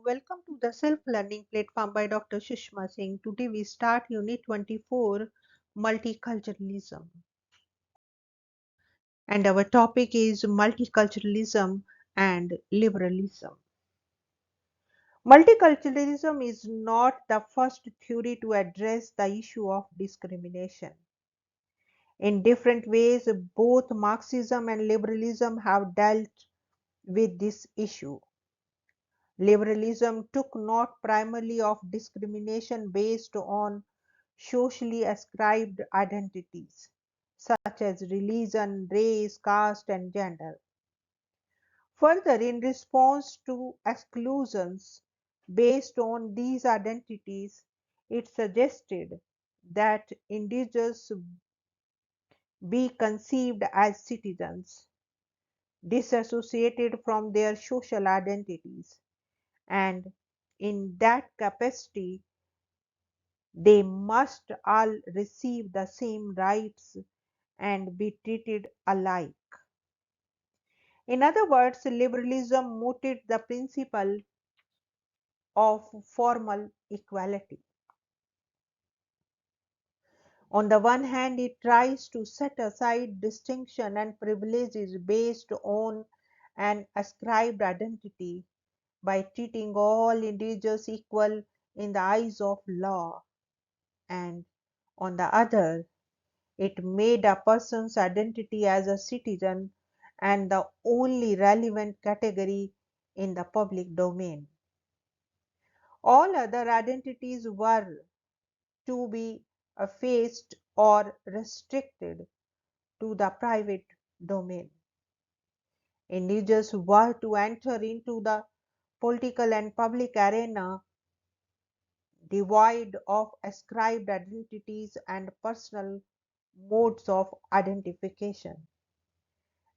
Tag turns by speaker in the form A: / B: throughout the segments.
A: welcome to the self-learning platform by Dr. Sushma Singh. Today we start Unit 24, Multiculturalism. And our topic is Multiculturalism and Liberalism. Multiculturalism is not the first theory to address the issue of discrimination. In different ways, both Marxism and liberalism have dealt with this issue. Liberalism took note primarily of discrimination based on socially ascribed identities, such as religion, race, caste, and gender. Further, in response to exclusions based on these identities, it suggested that individuals be conceived as citizens, disassociated from their social identities, and in that capacity, they must all receive the same rights and be treated alike. In other words, liberalism mooted the principle of formal equality. On the one hand, it tries to set aside distinction and privileges based on an ascribed identity by treating all individuals equal in the eyes of law, and on the other, it made a person's identity as a citizen and the only relevant category in the public domain. All other identities were to be effaced or restricted to the private domain. Individuals were to enter into the political and public arena devoid of ascribed identities and personal modes of identification,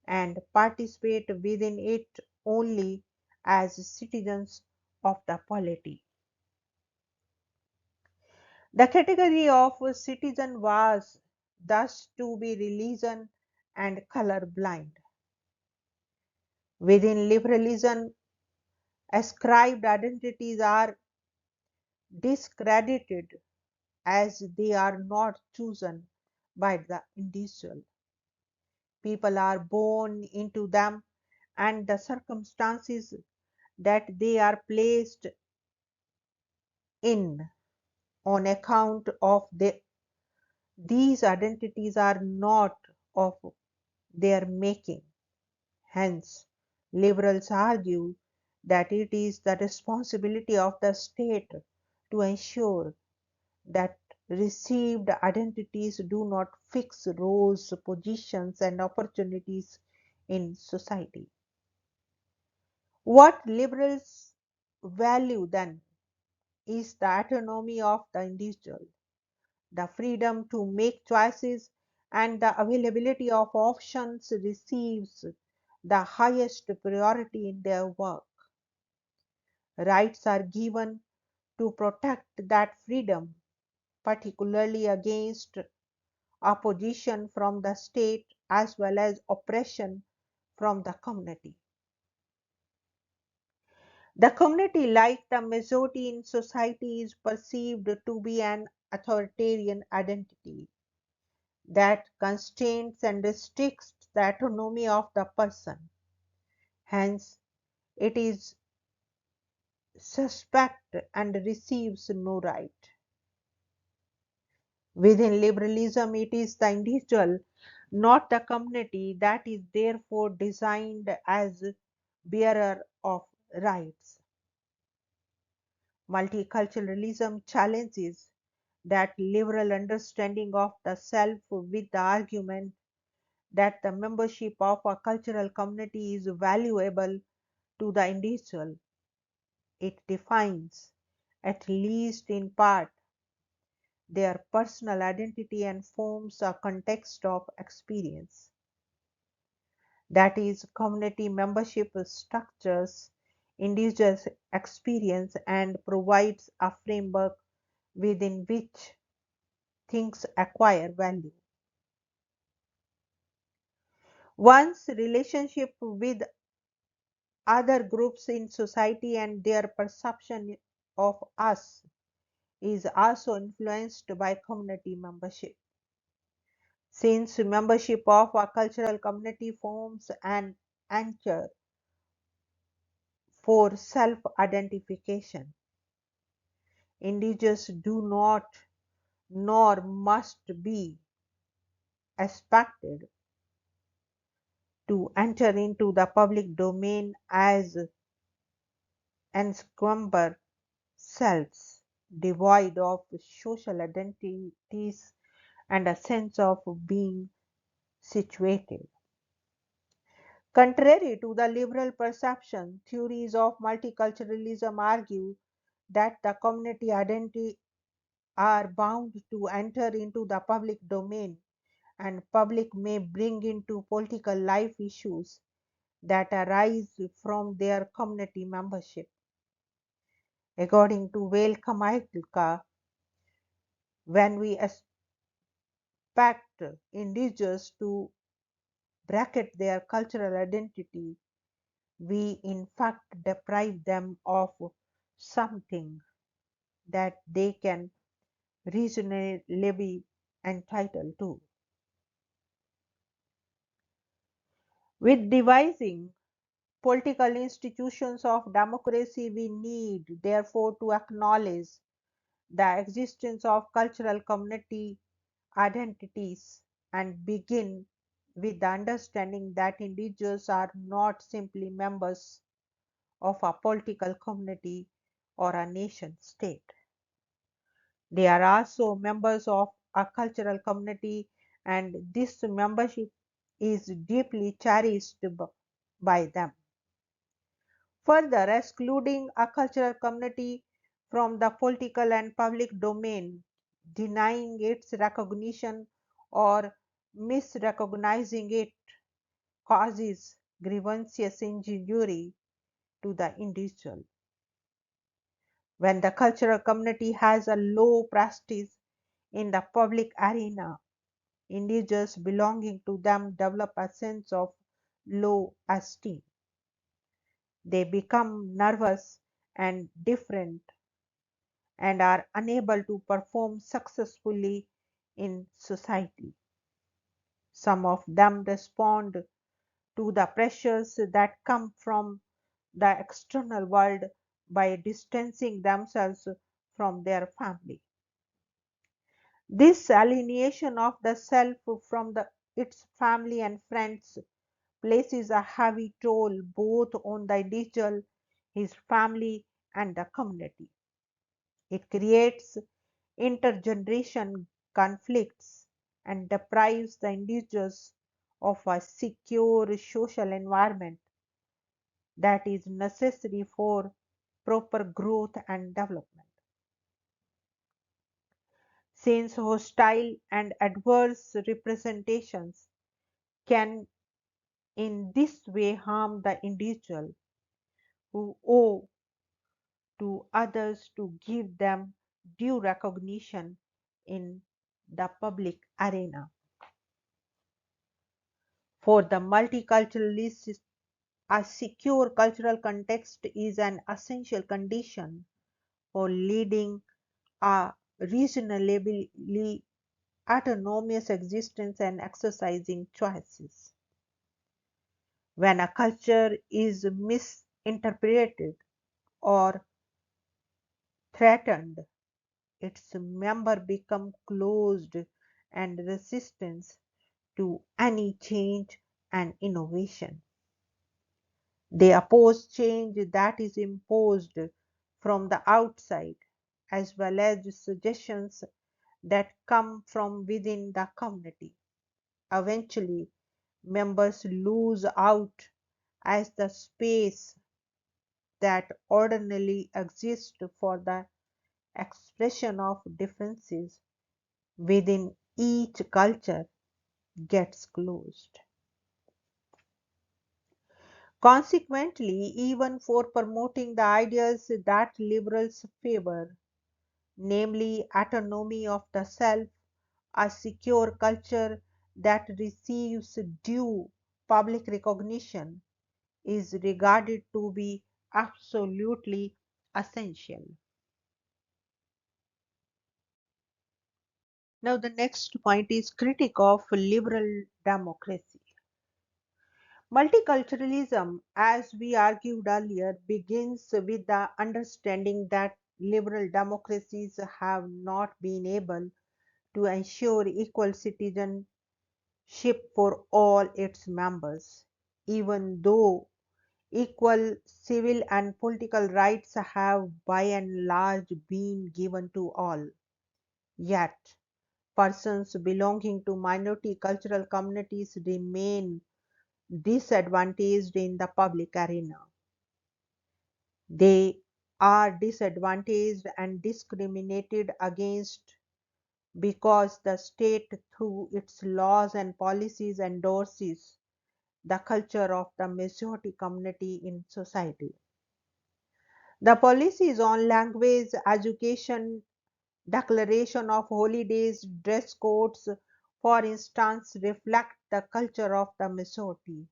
A: and participate within it only as citizens of the polity. The category of citizen was thus to be religion and color blind. Within liberalism, ascribed identities are discredited as they are not chosen by the individual. People are born into them, and the circumstances that they are placed in on account of these identities are not of their making. Hence, liberals argue that it is the responsibility of the state to ensure that received identities do not fix roles, positions, and opportunities in society. What liberals value then is the autonomy of the individual, the freedom to make choices, and the availability of options receives the highest priority in their work. Rights are given to protect that freedom, particularly against opposition from the state as well as oppression from the community. The community, like the majority in society, is perceived to be an authoritarian identity that constrains and restricts the autonomy of the person. Hence, it is suspect and receives no right. Within liberalism, it is the individual, not the community, that is therefore designed as bearer of rights. Multiculturalism challenges that liberal understanding of the self with the argument that the membership of a cultural community is valuable to the individual. It defines, at least in part, their personal identity and forms a context of experience. That is, community membership structures individual experience and provides a framework within which things acquire value. One's relationship with other groups in society and their perception of us is also influenced by community membership. Since membership of a cultural community forms an anchor for self identification, individuals do not nor must be expected to enter into the public domain as enscumbered selves, devoid of social identities and a sense of being situated. Contrary to the liberal perception, theories of multiculturalism argue that the community identity are bound to enter into the public domain, and public may bring into political life issues that arise from their community membership. According to Vale Kamaika, when we expect individuals to bracket their cultural identity, we in fact deprive them of something that they can reasonably be entitled to. With devising political institutions of democracy, we need, therefore, to acknowledge the existence of cultural community identities and begin with the understanding that individuals are not simply members of a political community or a nation state. They are also members of a cultural community, and this membership is deeply cherished by them. Further, excluding a cultural community from the political and public domain, denying its recognition or misrecognizing it causes grievous injury to the individual. When the cultural community has a low prestige in the public arena, individuals belonging to them develop a sense of low esteem. They become nervous and different and are unable to perform successfully in society. Some of them respond to the pressures that come from the external world by distancing themselves from their family. This alienation of the self from its family and friends places a heavy toll both on the individual, his family, and the community. It creates intergeneration conflicts and deprives the individuals of a secure social environment that is necessary for proper growth and development. Since hostile and adverse representations can in this way harm the individual who owe to others to give them due recognition in the public arena. For the multiculturalist, a secure cultural context is an essential condition for leading a reasonably autonomous existence and exercising choices. When a culture is misinterpreted or threatened, its members become closed and resistant to any change and innovation. They oppose change that is imposed from the outside, as well as suggestions that come from within the community. Eventually, members lose out as the space that ordinarily exists for the expression of differences within each culture gets closed. Consequently, even for promoting the ideas that liberals favor, namely autonomy of the self, a secure culture that receives due public recognition, is regarded to be absolutely essential. Now, the next point is critique of liberal democracy. Multiculturalism, as we argued earlier, begins with the understanding that liberal democracies have not been able to ensure equal citizenship for all its members, even though equal civil and political rights have by and large been given to all. Yet, persons belonging to minority cultural communities remain disadvantaged in the public arena. They are disadvantaged and discriminated against because the state, through its laws and policies, endorses the culture of the majority community in society. The policies on language, education, declaration of holidays, dress codes, for instance, reflect the culture of the majority.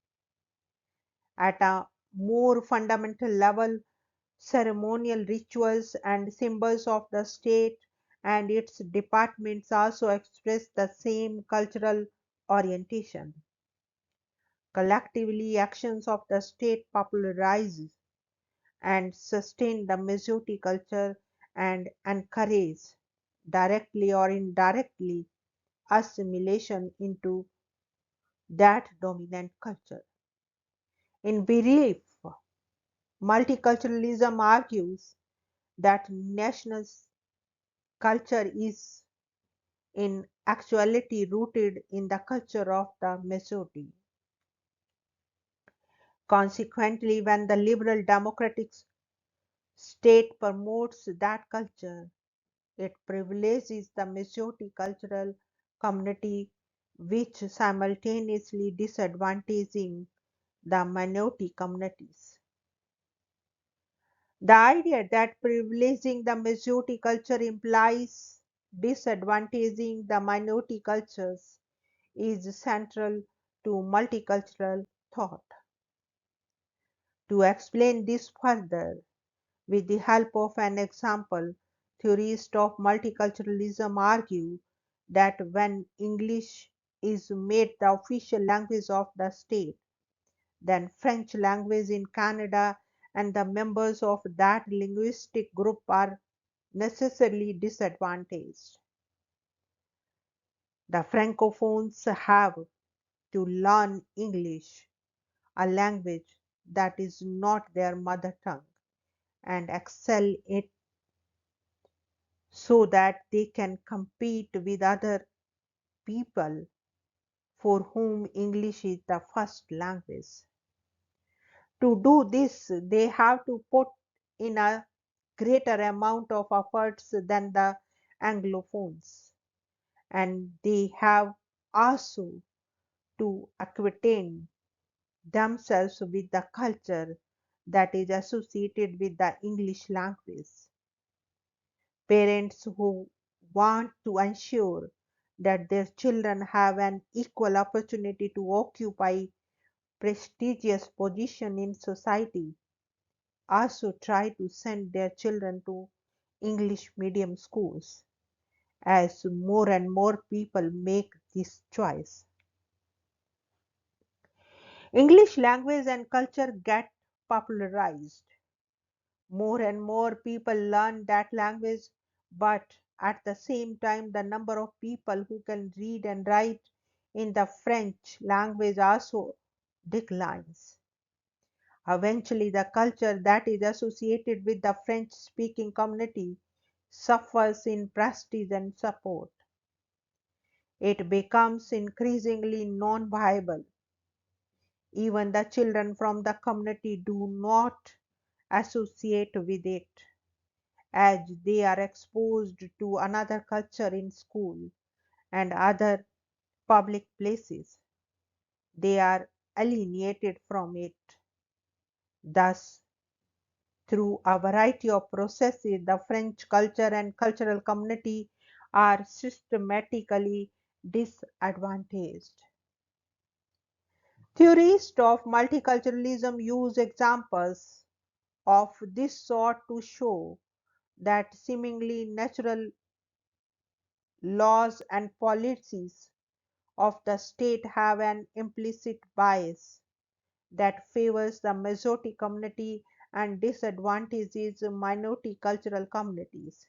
A: At a more fundamental level, ceremonial rituals and symbols of the state and its departments also express the same cultural orientation. Collectively, actions of the state popularize and sustain the majority culture and encourage, directly or indirectly, assimilation into that dominant culture. In brief, multiculturalism argues that national culture is in actuality rooted in the culture of the majority. Consequently, when the liberal democratic state promotes that culture, it privileges the majority cultural community, which simultaneously disadvantaging the minority communities. The idea that privileging the majority culture implies disadvantaging the minority cultures is central to multicultural thought. To explain this further, with the help of an example, theorists of multiculturalism argue that when English is made the official language of the state, then French language in Canada and the members of that linguistic group are necessarily disadvantaged. The Francophones have to learn English, a language that is not their mother tongue, and excel it so that they can compete with other people for whom English is the first language. To do this, they have to put in a greater amount of efforts than the Anglophones, and they have also to acquaint themselves with the culture that is associated with the English language. Parents who want to ensure that their children have an equal opportunity to occupy prestigious position in society also try to send their children to English medium schools as more and more people make this choice. English language and culture get popularized. More and more people learn that language, but at the same time, the number of people who can read and write in the French language also declines. Eventually, the culture that is associated with the French speaking community suffers in prestige and support. It becomes increasingly non viable. Even the children from the community do not associate with it, as they are exposed to another culture in school and other public places. They are alienated from it. Thus, through a variety of processes, the French culture and cultural community are systematically disadvantaged. Theorists of multiculturalism use examples of this sort to show that seemingly natural laws and policies of the state have an implicit bias that favors the majority community and disadvantages minority cultural communities.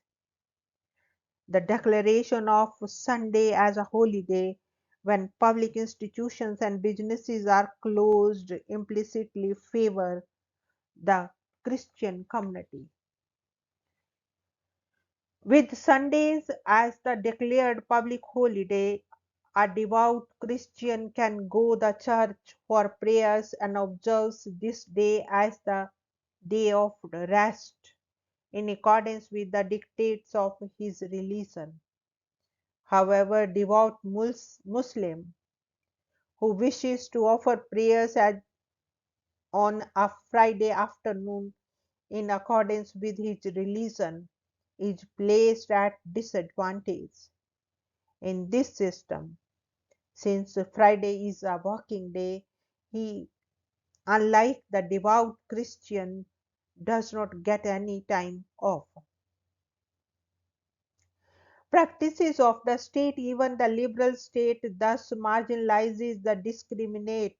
A: The declaration of Sunday as a holiday when public institutions and businesses are closed implicitly favor the Christian community. With Sundays as the declared public holiday, a devout Christian can go to church for prayers and observes this day as the day of rest in accordance with the dictates of his religion. However, devout Muslim who wishes to offer prayers on a Friday afternoon in accordance with his religion is placed at disadvantage in this system. Since Friday is a working day, he, unlike the devout Christian, does not get any time off. Practices of the state, even the liberal state, thus marginalizes the discriminate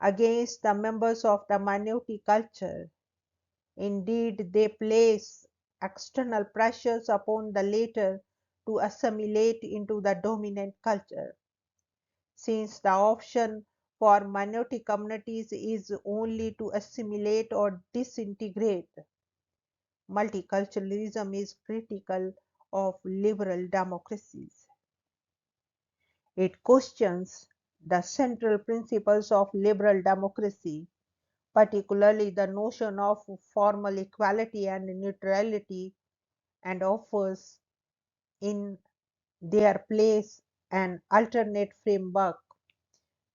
A: against the members of the minority culture. Indeed, they place external pressures upon the latter to assimilate into the dominant culture. Since the option for minority communities is only to assimilate or disintegrate, multiculturalism is critical of liberal democracies. It questions the central principles of liberal democracy, particularly the notion of formal equality and neutrality, and offers in their place an alternate framework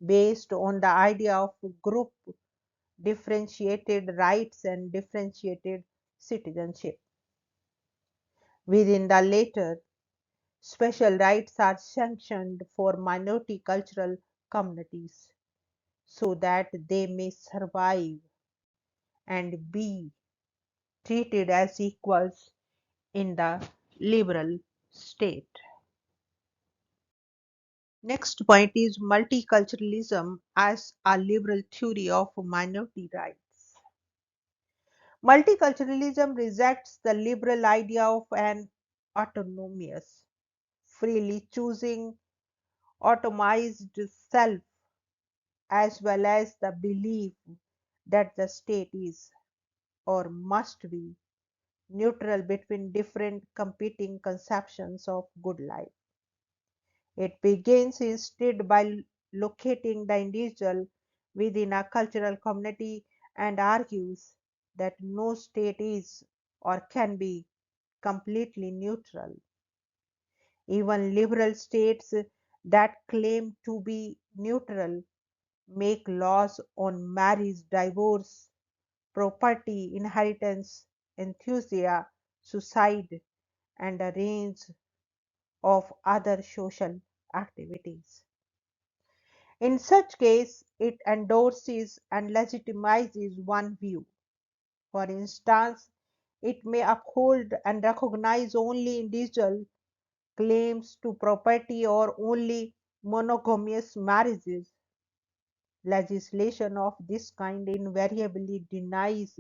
A: based on the idea of group differentiated rights and differentiated citizenship. Within the latter, special rights are sanctioned for minority cultural communities so that they may survive and be treated as equals in the liberal state. Next point is multiculturalism as a liberal theory of minority rights. Multiculturalism rejects the liberal idea of an autonomous, freely choosing, automized self, as well as the belief that the state is or must be neutral between different competing conceptions of good life. It begins instead by locating the individual within a cultural community and argues that no state is or can be completely neutral. Even liberal states that claim to be neutral make laws on marriage, divorce, property, inheritance, euthanasia, suicide, and a range of other social activities. In such case, it endorses and legitimizes one view. For instance, it may uphold and recognize only individual claims to property or only monogamous marriages. Legislation of this kind invariably denies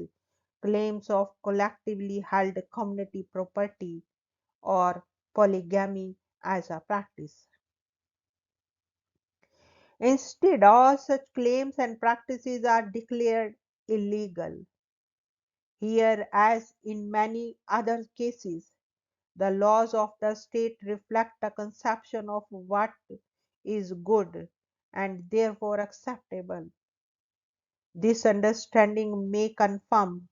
A: claims of collectively held community property or polygamy as a practice. Instead, all such claims and practices are declared illegal. Here, as in many other cases, the laws of the state reflect a conception of what is good and therefore acceptable. This understanding may conform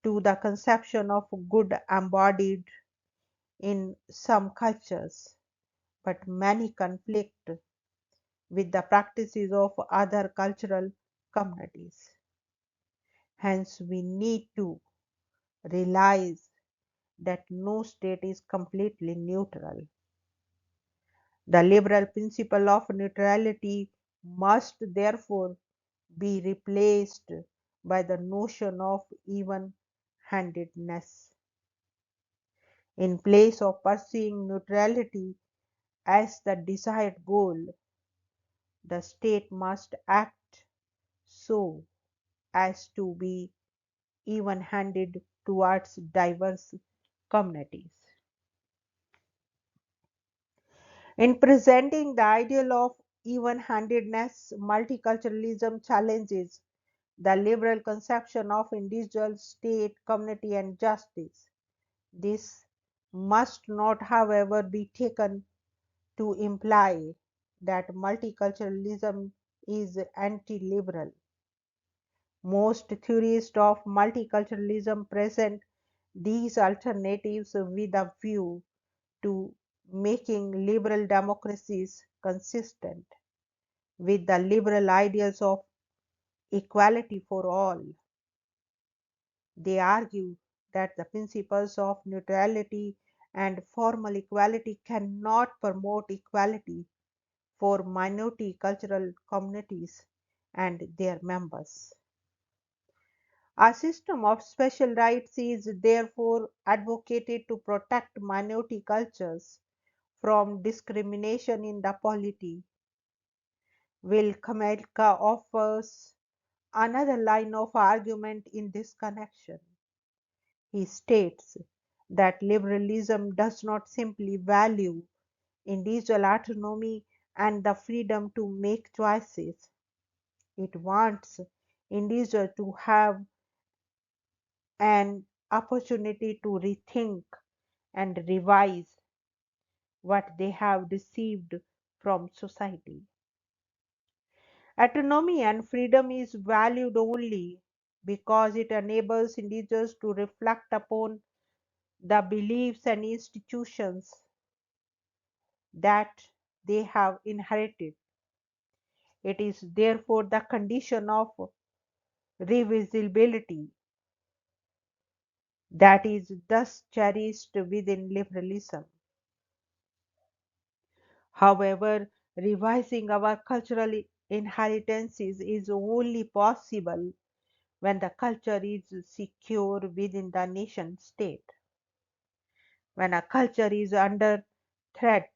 A: to the conception of good embodied in some cultures, but many conflict with the practices of other cultural communities. Hence, we need to realize that no state is completely neutral. The liberal principle of neutrality must therefore be replaced by the notion of even handedness. In place of pursuing neutrality as the desired goal, the state must act so as to be even handed towards diverse communities. In presenting the ideal of even handedness, multiculturalism challenges the liberal conception of individual, state, community, and justice. This must not, however, be taken to imply that multiculturalism is anti liberal. Most theorists of multiculturalism present these alternatives with a view to making liberal democracies consistent with the liberal ideals of equality for all. They argue that the principles of neutrality and formal equality cannot promote equality for minority cultural communities and their members. A system of special rights is therefore advocated to protect minority cultures from discrimination in the polity. Will Kamelka offers another line of argument in this connection. He states that liberalism does not simply value individual autonomy and the freedom to make choices. It wants individuals to have an opportunity to rethink and revise what they have received from society. Autonomy and freedom is valued only because it enables individuals to reflect upon the beliefs and institutions that they have inherited. It is therefore the condition of revisability that is thus cherished within liberalism. However, revising our cultural inheritances is only possible when the culture is secure within the nation state. When a culture is under threat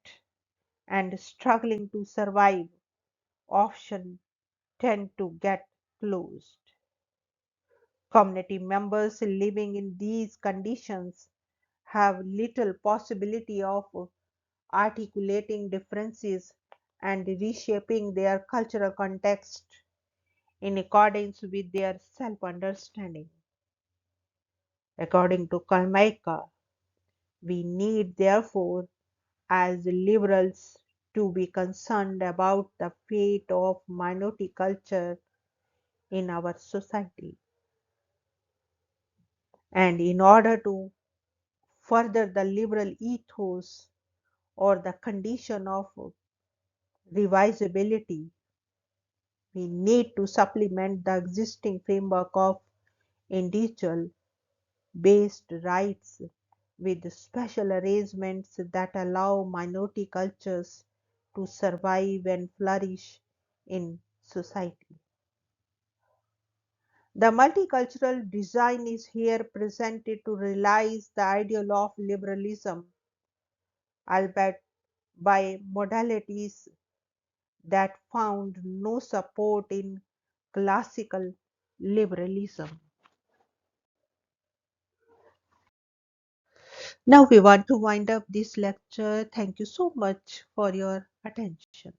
A: and struggling to survive, options tend to get closed. Community members living in these conditions have little possibility of articulating differences and reshaping their cultural context in accordance with their self understanding. According to Kalmaika, we need therefore, as liberals, to be concerned about the fate of minority culture in our society. And in order to further the liberal ethos or the condition of revisability, we need to supplement the existing framework of individual based rights with special arrangements that allow minority cultures to survive and flourish in society. The multicultural design is here presented to realize the ideal of liberalism, albeit by modalities that found no support in classical liberalism. Now we want to wind up this lecture. Thank you so much for your attention.